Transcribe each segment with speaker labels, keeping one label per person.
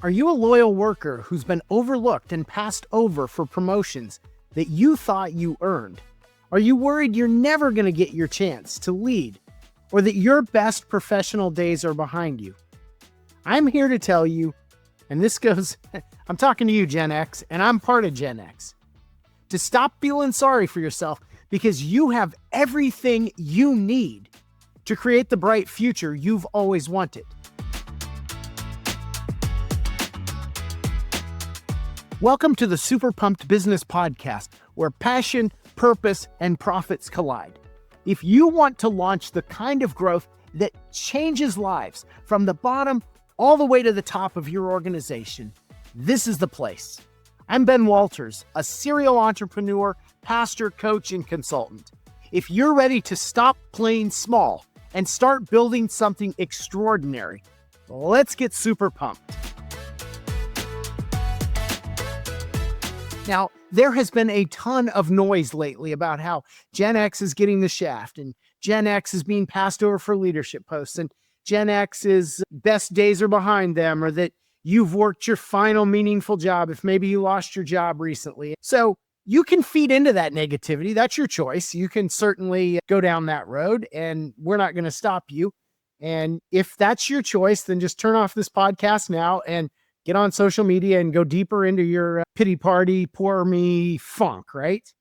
Speaker 1: Are you a loyal worker who's been overlooked and passed over for promotions that you thought you earned? Are you worried you're never going to get your chance to lead, or that your best professional days are behind you? I'm here to tell you, and this goes, I'm talking to you, Gen X, and I'm part of Gen X, to stop feeling sorry for yourself because you have everything you need to create the bright future you've always wanted. Welcome to the Super Pumped Business Podcast, where passion, purpose, and profits collide. If you want to launch the kind of growth that changes lives from the bottom all the way to the top of your organization, this is the place. I'm Ben Walters, a serial entrepreneur, pastor, coach, and consultant. If you're ready to stop playing small and start building something extraordinary, let's get super pumped. Now, there has been a ton of noise lately about how Gen X is getting the shaft and Gen X is being passed over for leadership posts and Gen X's best days are behind them, or that you've worked your final meaningful job if maybe you lost your job recently. So you can feed into that negativity. That's your choice. You can certainly go down that road and we're not going to stop you. And if that's your choice, then just turn off this podcast now and get on social media and go deeper into your pity party, poor me funk, right?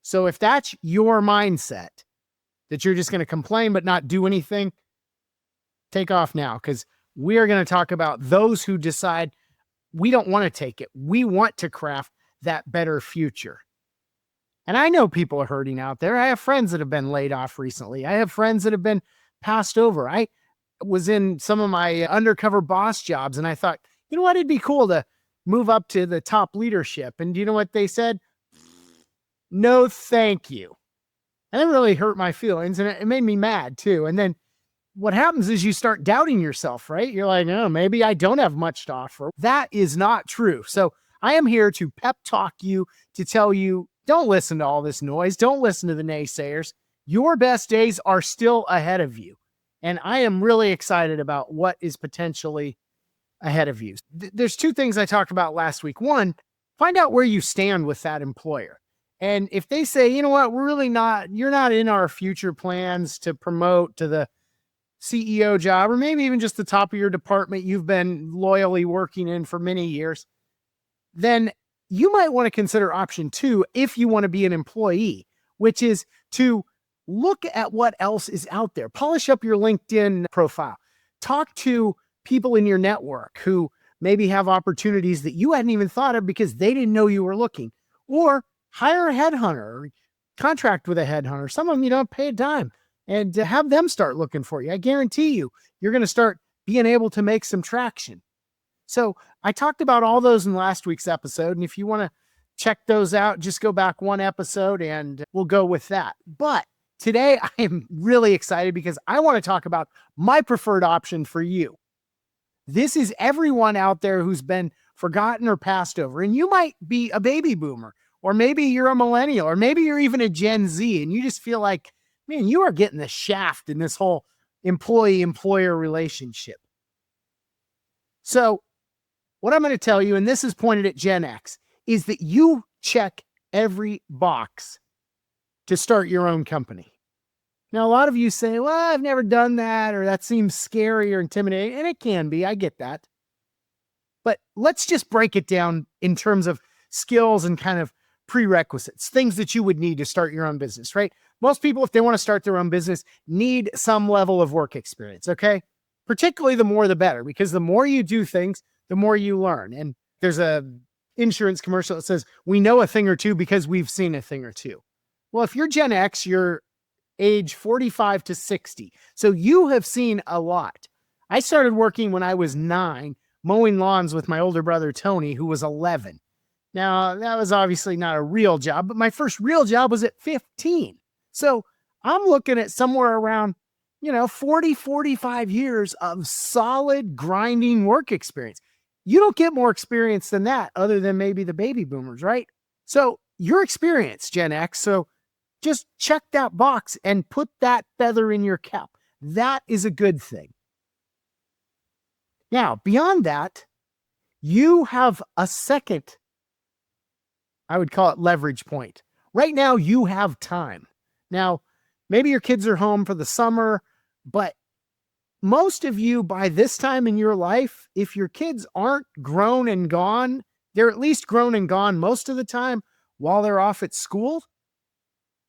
Speaker 1: So if that's your mindset, that you're just going to complain but not do anything, take off now, because we are going to talk about those who decide we don't want to take it. We want to craft that better future. And I know people are hurting out there. I have friends that have been laid off recently. I have friends that have been passed over. I was in some of my undercover boss jobs and I thought, you know what, it'd be cool to move up to the top leadership. And do you know what they said? No, thank you. And it really hurt my feelings and it made me mad too. And then what happens is you start doubting yourself, right? You're like, oh, maybe I don't have much to offer. That is not true. So I am here to pep talk you, to tell you, don't listen to all this noise. Don't listen to the naysayers. Your best days are still ahead of you. And I am really excited about what is potentially ahead of you. There's two things I talked about last week. One, find out where you stand with that employer. And if they say, you know what, you're not in our future plans to promote to the CEO job, or maybe even just the top of your department you've been loyally working in for many years, then you might want to consider option two if you want to be an employee, which is to look at what else is out there. Polish up your LinkedIn profile. Talk to people in your network who maybe have opportunities that you hadn't even thought of because they didn't know you were looking. Or hire a headhunter, or contract with a headhunter. Some of them you don't pay a dime, and have them start looking for you. I guarantee you're going to start being able to make some traction. So I talked about all those in last week's episode. And if you want to check those out, just go back one episode and we'll go with that. But today I am really excited because I want to talk about my preferred option for you. This is everyone out there who's been forgotten or passed over. And you might be a baby boomer, or maybe you're a millennial, or maybe you're even a Gen Z and you just feel like, man, you are getting the shaft in this whole employee-employer relationship. So what I'm going to tell you, and this is pointed at Gen X, is that you check every box to start your own company. Now, a lot of you say, well, I've never done that, or that seems scary or intimidating, and it can be. I get that. But let's just break it down in terms of skills and kind of prerequisites, things that you would need to start your own business, right? Most people, if they want to start their own business, need some level of work experience, okay? Particularly the more the better, because the more you do things, the more you learn. And there's a insurance commercial that says, we know a thing or two because we've seen a thing or two. Well, if you're Gen X, you're age 45 to 60. So you have seen a lot. I started working when I was 9, mowing lawns with my older brother, Tony, who was 11. Now, that was obviously not a real job, but my first real job was at 15. So I'm looking at somewhere around, 40, 45 years of solid grinding work experience. You don't get more experience than that other than maybe the baby boomers, right? So you're experienced, Gen X. So just check that box and put that feather in your cap. That is a good thing. Now, beyond that, you have a second, I would call it leverage point. Right now, you have time. Now, maybe your kids are home for the summer, but most of you by this time in your life, if your kids aren't grown and gone, they're at least grown and gone most of the time while they're off at school,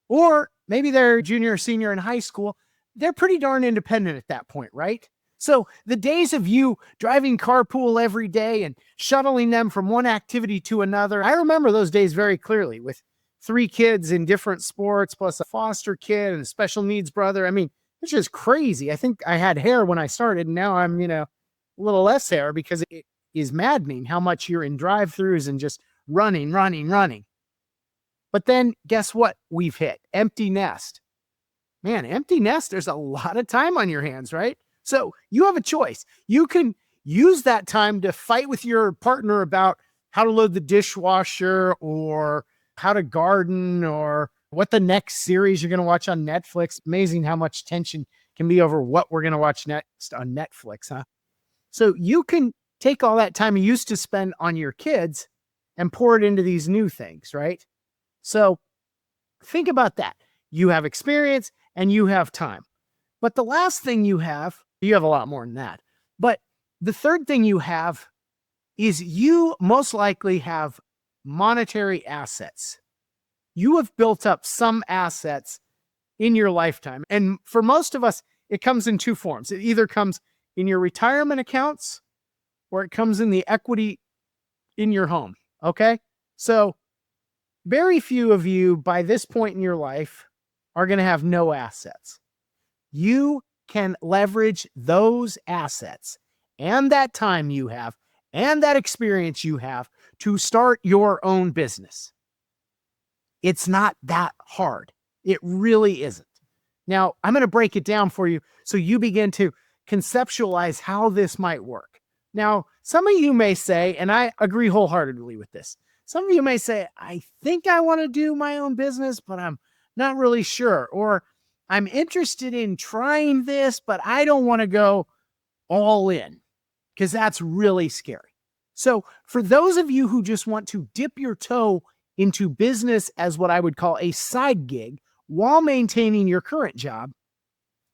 Speaker 1: or maybe they're junior or senior in high school. They're pretty darn independent at that point, right? So the days of you driving carpool every day and shuttling them from one activity to another, I remember those days very clearly with 3 kids in different sports, plus a foster kid and a special needs brother. I mean, it's just crazy. I think I had hair when I started, and now I'm, a little less hair because it is maddening how much you're in drive-throughs and just running, running, running. But then guess what we've hit? Empty nest. Man, empty nest, there's a lot of time on your hands, right? So you have a choice. You can use that time to fight with your partner about how to load the dishwasher or how to garden or what the next series you're going to watch on Netflix. Amazing how much tension can be over what we're going to watch next on Netflix, huh? So you can take all that time you used to spend on your kids and pour it into these new things, right? So think about that. You have experience and you have time. But the last thing you have a lot more than that. But the third thing you have is you most likely have monetary assets. You have built up some assets in your lifetime. And for most of us, it comes in 2 forms. It either comes in your retirement accounts or it comes in the equity in your home. Okay? So very few of you by this point in your life are going to have no assets. You can leverage those assets and that time you have and that experience you have to start your own business. It's not that hard. It really isn't. Now, I'm going to break it down for you so you begin to conceptualize how this might work. Now, some of you may say, and I agree wholeheartedly with this, some of you may say, I think I want to do my own business, but I'm not really sure. Or I'm interested in trying this, but I don't want to go all in because that's really scary. So for those of you who just want to dip your toe into business as what I would call a side gig while maintaining your current job,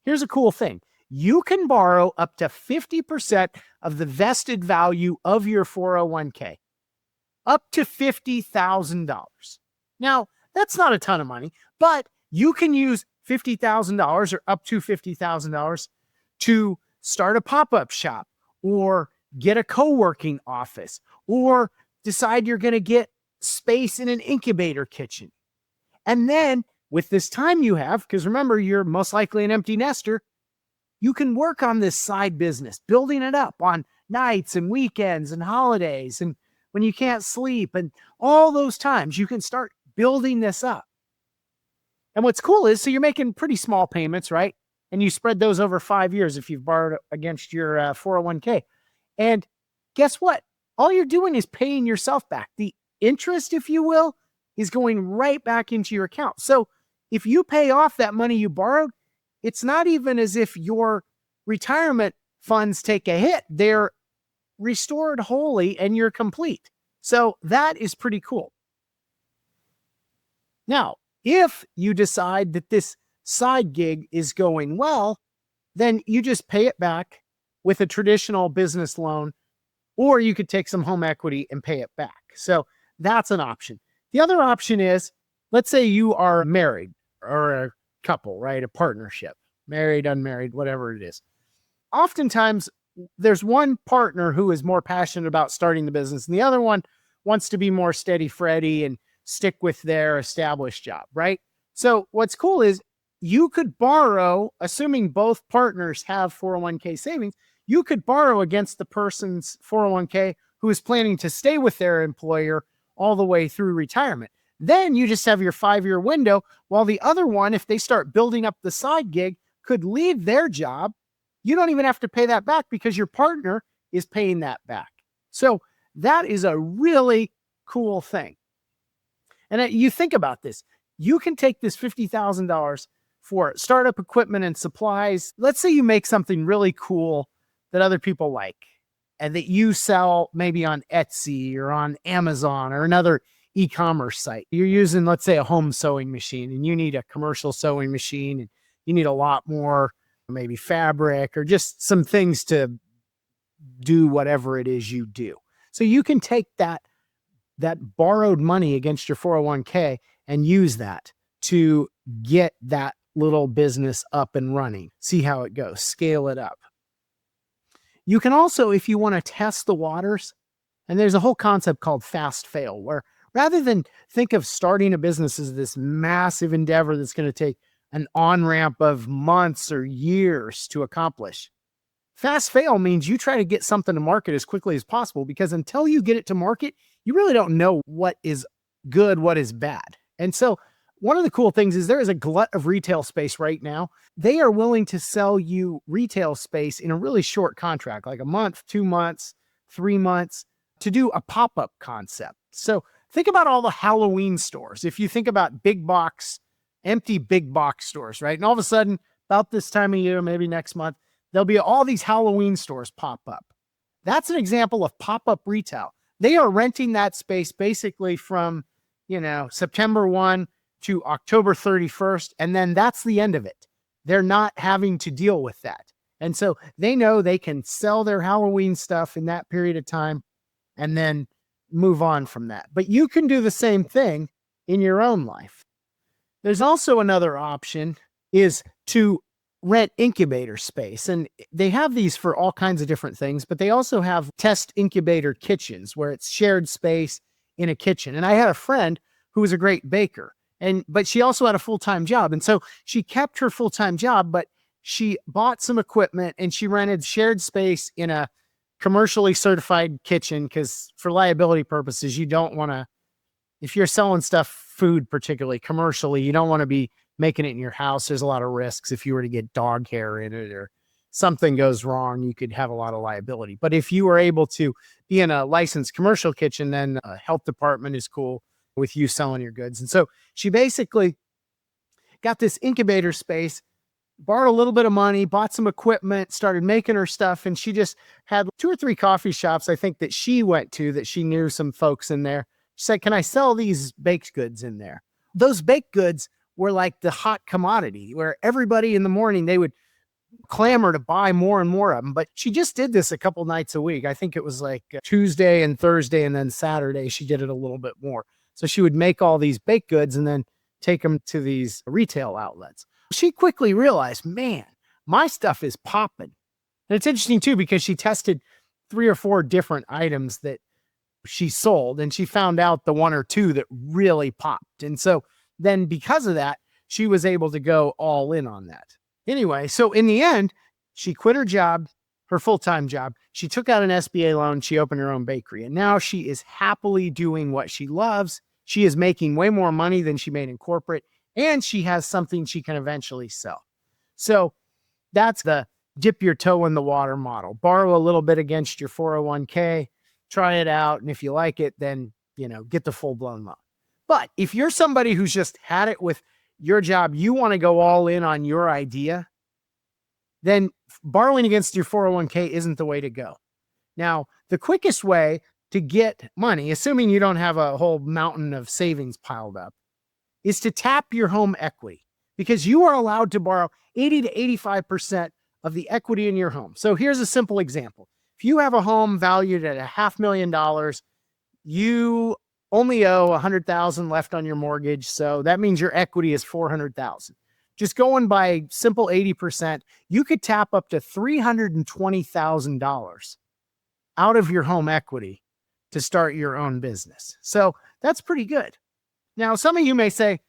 Speaker 1: here's a cool thing. You can borrow up to 50% of the vested value of your 401k, up to $50,000. Now, that's not a ton of money, but you can use $50,000 or up to $50,000 to start a pop-up shop or get a co-working office or decide you're going to get space in an incubator kitchen. And then with this time you have, because remember, you're most likely an empty nester, you can work on this side business, building it up on nights and weekends and holidays and when you can't sleep and all those times you can start building this up. And what's cool is, so you're making pretty small payments, right? And you spread those over 5 years if you've borrowed against your 401k. And guess what? All you're doing is paying yourself back. The interest, if you will, is going right back into your account. So if you pay off that money you borrowed, it's not even as if your retirement funds take a hit. They're restored wholly and you're complete. So that is pretty cool. Now, if you decide that this side gig is going well, then you just pay it back with a traditional business loan, or you could take some home equity and pay it back. So that's an option. The other option is, let's say you are married or a couple, right? A partnership, married, unmarried, whatever it is. Oftentimes, there's one partner who is more passionate about starting the business, and the other one wants to be more steady Freddy and stick with their established job, right? So what's cool is you could borrow, assuming both partners have 401k savings, you could borrow against the person's 401k who is planning to stay with their employer all the way through retirement. Then you just have your 5-year window, while the other one, if they start building up the side gig, could leave their job. You don't even have to pay that back because your partner is paying that back. So that is a really cool thing. And you think about this. You can take this $50,000 for startup equipment and supplies. Let's say you make something really cool that other people like. and that you sell maybe on Etsy or on Amazon or another e-commerce site. You're using, let's say, a home sewing machine, and you need a commercial sewing machine, and you need a lot more, maybe fabric or just some things to do whatever it is you do. So you can take that borrowed money against your 401k and use that to get that little business up and running. See how it goes, scale it up. You can also, if you want to test the waters, and there's a whole concept called fast fail, where rather than think of starting a business as this massive endeavor that's going to take an on-ramp of months or years to accomplish, fast fail means you try to get something to market as quickly as possible, because until you get it to market, you really don't know what is good, what is bad. And so one of the cool things is there is a glut of retail space right now. They are willing to sell you retail space in a really short contract, like a month, 2 months, 3 months, to do a pop-up concept. So think about all the Halloween stores. If you think about empty big box stores, right? And all of a sudden, about this time of year, maybe next month, there'll be all these Halloween stores pop up. That's an example of pop-up retail. They are renting that space basically from, September 1 to October 31st, and then that's the end of it. They're not having to deal with that. And so they know they can sell their Halloween stuff in that period of time and then move on from that. But you can do the same thing in your own life. There's also another option, is to rent incubator space. And they have these for all kinds of different things, but they also have test incubator kitchens where it's shared space in a kitchen. And I had a friend who was a great baker, but she also had a full-time job. And so she kept her full-time job, but she bought some equipment and she rented shared space in a commercially certified kitchen, because for liability purposes, you don't want to, if you're selling stuff, food particularly commercially, you don't want to be making it in your house. There's a lot of risks. If you were to get dog hair in it or something goes wrong, you could have a lot of liability. But if you were able to be in a licensed commercial kitchen, then a health department is cool with you selling your goods. And so she basically got this incubator space, borrowed a little bit of money, bought some equipment, started making her stuff. And she just had 2 or 3 coffee shops, I think, that she went to, that she knew some folks in there. She said, "Can I sell these baked goods in there?" Those baked goods were like the hot commodity, where everybody in the morning, they would clamor to buy more and more of them. But she just did this a couple nights a week. I think it was like Tuesday and Thursday, and then Saturday she did it a little bit more. So she would make all these baked goods and then take them to these retail outlets. She quickly realized, man, my stuff is popping. And it's interesting too, because she tested 3 or 4 different items that she sold, and she found out the 1 or 2 that really popped. And so then because of that, she was able to go all in on that. Anyway, so in the end, she quit her job, her full-time job. She took out an SBA loan. She opened her own bakery, and now she is happily doing what she loves. She is making way more money than she made in corporate, and she has something she can eventually sell. So that's the dip your toe in the water model. Borrow a little bit against your 401k, try it out, and if you like it, then, get the full-blown loan. But if you're somebody who's just had it with your job, you want to go all in on your idea, then borrowing against your 401k isn't the way to go. Now, the quickest way to get money, assuming you don't have a whole mountain of savings piled up, is to tap your home equity, because you are allowed to borrow 80 to 85% of the equity in your home. So here's a simple example. If you have a home valued at $500,000, you only owe $100,000 left on your mortgage. So that means your equity is $400,000. Just going by simple 80%, you could tap up to $320,000 out of your home equity to start your own business. So that's pretty good. Now, some of you may say,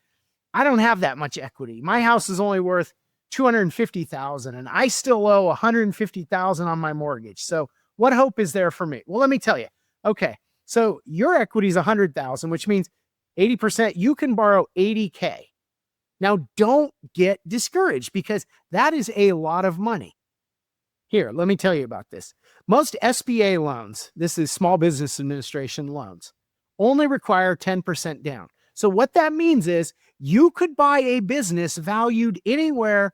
Speaker 1: I don't have that much equity. My house is only worth $250,000 and I still owe $150,000 on my mortgage. So what hope is there for me? Well, let me tell you. Okay, so your equity is $100,000, which means 80%, you can borrow $80K. Now, don't get discouraged, because that is a lot of money. Here, let me tell you about this. Most SBA loans, this is Small Business Administration loans, only require 10% down. So what that means is you could buy a business valued anywhere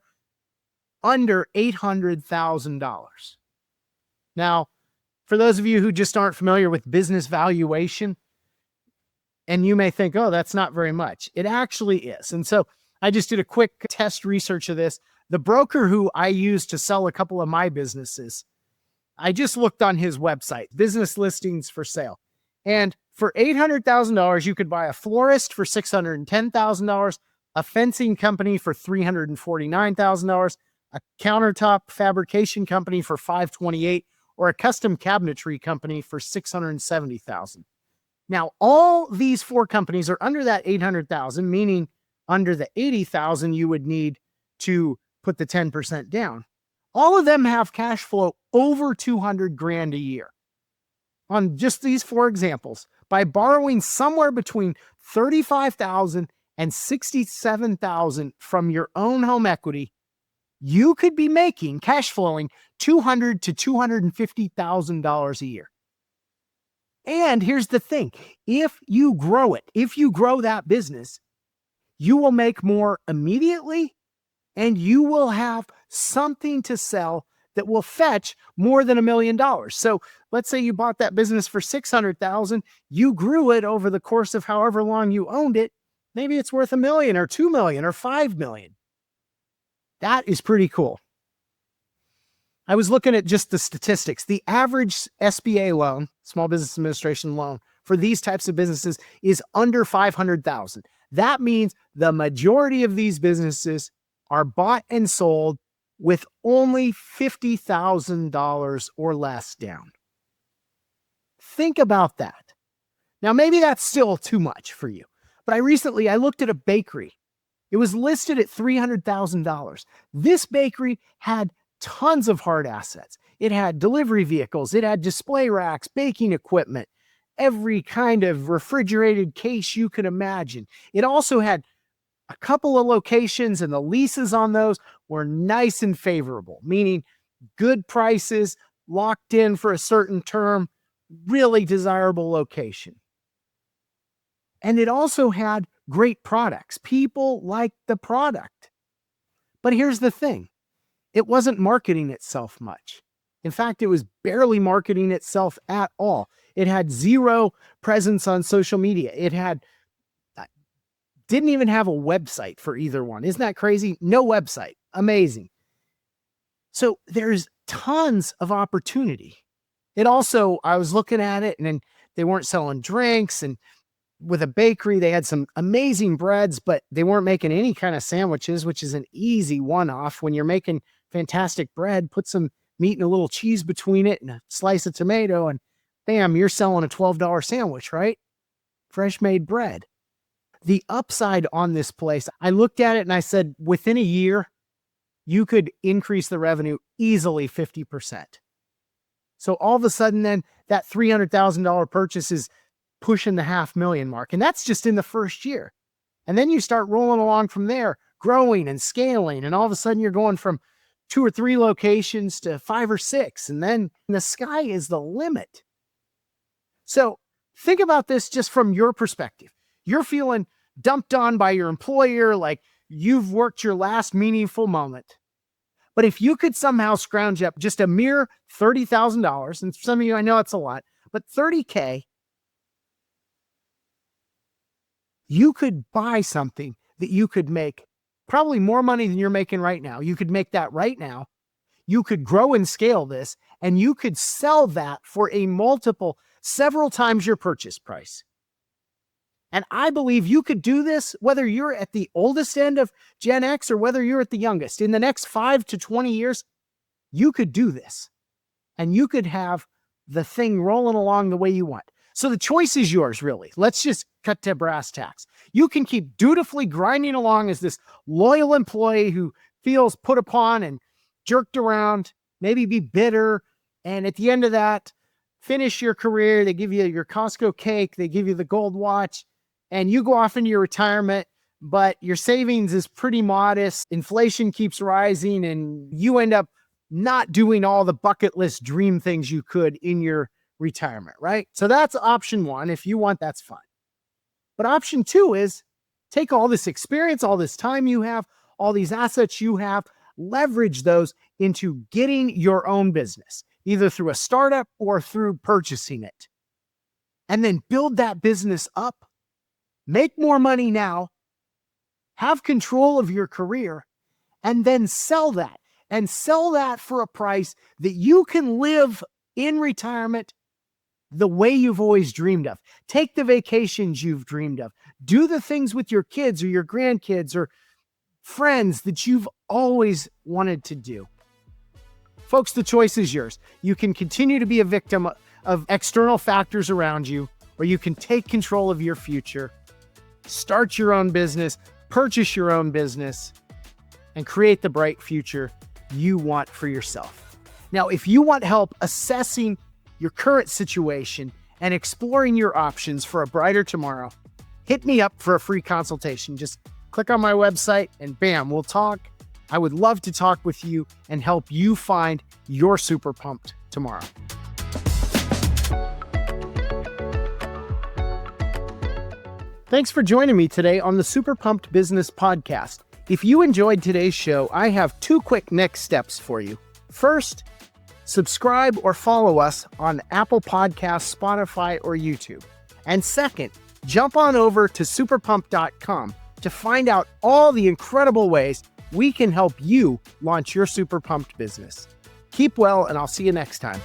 Speaker 1: under $800,000. Now, For those of you who just aren't familiar with business valuation, and you may think, oh, that's not very much. It actually is. And so I just did a quick test research of this. The broker who I used to sell a couple of my businesses, I just looked on his website, business listings for sale. And for $800,000, you could buy a florist for $610,000, a fencing company for $349,000, a countertop fabrication company for $528,000, or a custom cabinetry company for $670,000. Now, all these four companies are under that $800,000, meaning under the $80,000 you would need to put the 10% down. All of them have cash flow over $200,000 a year. On just these four examples, by borrowing somewhere between $35,000 and $67,000 from your own home equity, you could be making, cash flowing $200,000 to $250,000 a year. And here's the thing, if you grow it, if you grow that business, you will make more immediately, and you will have something to sell that will fetch more than $1 million. So let's say you bought that business for $600,000, you grew it over the course of however long you owned it. Maybe it's worth $1 million or $2 million or $5 million. That is pretty cool. I was looking at just the statistics. The average SBA loan, Small Business Administration loan, for these types of businesses is under $500,000. That means the majority of these businesses are bought and sold with only $50,000 or less down. Think about that. Now, maybe that's still too much for you, but I looked at a bakery. It was listed at $300,000. This bakery had tons of hard assets. It had delivery vehicles, it had display racks, baking equipment, every kind of refrigerated case you could imagine. It also had a couple of locations, and the leases on those were nice and favorable, meaning good prices, locked in for a certain term, really desirable location. And it also had great products. People liked the product. But here's the thing. It wasn't marketing itself much. In fact, it was barely marketing itself at all. It had zero presence on social media. Didn't even have a website for either one. Isn't that crazy? No website. Amazing. So there's tons of opportunity. I was looking at it, and then they weren't selling drinks, and with a bakery, they had some amazing breads, but they weren't making any kind of sandwiches, which is an easy one-off. When you're making fantastic bread, put some meat and a little cheese between it and a slice of tomato, and bam, you're selling a $12 sandwich, right? Fresh made bread. The upside on this place, I looked at it and I said, within a year, you could increase the revenue easily 50%. So all of a sudden then, that $300,000 purchase is pushing the $500,000 mark. And that's just in the first year. And then you start rolling along from there, growing and scaling. And all of a sudden you're going from 2 or 3 locations to 5 or 6. And then the sky is the limit. So think about this just from your perspective. You're feeling dumped on by your employer, like you've worked your last meaningful moment. But if you could somehow scrounge up just a mere $30,000, and some of you, I know it's a lot, but $30K, you could buy something that you could make probably more money than you're making right now. You could make that right now. You could grow and scale this, and you could sell that for a multiple, several times your purchase price. And I believe you could do this whether you're at the oldest end of Gen X or whether you're at the youngest. In the next 5 to 20 years, you could do this. And you could have the thing rolling along the way you want. So the choice is yours, really. Let's just cut to brass tacks. You can keep dutifully grinding along as this loyal employee who feels put upon and jerked around, maybe be bitter. And at the end of that, finish your career. They give you your Costco cake. They give you the gold watch. And you go off into your retirement, but your savings is pretty modest. Inflation keeps rising, and you end up not doing all the bucket list dream things you could in your retirement, right? So that's option 1. If you want, that's fine. But option 2 is take all this experience, all this time you have, all these assets you have, leverage those into getting your own business, either through a startup or through purchasing it. And then build that business up, make more money now, have control of your career, and then sell that. And sell that for a price that you can live in retirement the way you've always dreamed of. Take the vacations you've dreamed of. Do the things with your kids or your grandkids or friends that you've always wanted to do. Folks, the choice is yours. You can continue to be a victim of external factors around you, or you can take control of your future, start your own business, purchase your own business, and create the bright future you want for yourself. Now, if you want help assessing your current situation and exploring your options for a brighter tomorrow, hit me up for a free consultation. Just click on my website and bam, we'll talk. I would love to talk with you and help you find your super pumped tomorrow. Thanks for joining me today on the Super Pumped Business Podcast. If you enjoyed today's show, I have 2 quick next steps for you. First, subscribe or follow us on Apple Podcasts, Spotify, or YouTube. And second, jump on over to superpump.com to find out all the incredible ways we can help you launch your super pumped business. Keep well, and I'll see you next time.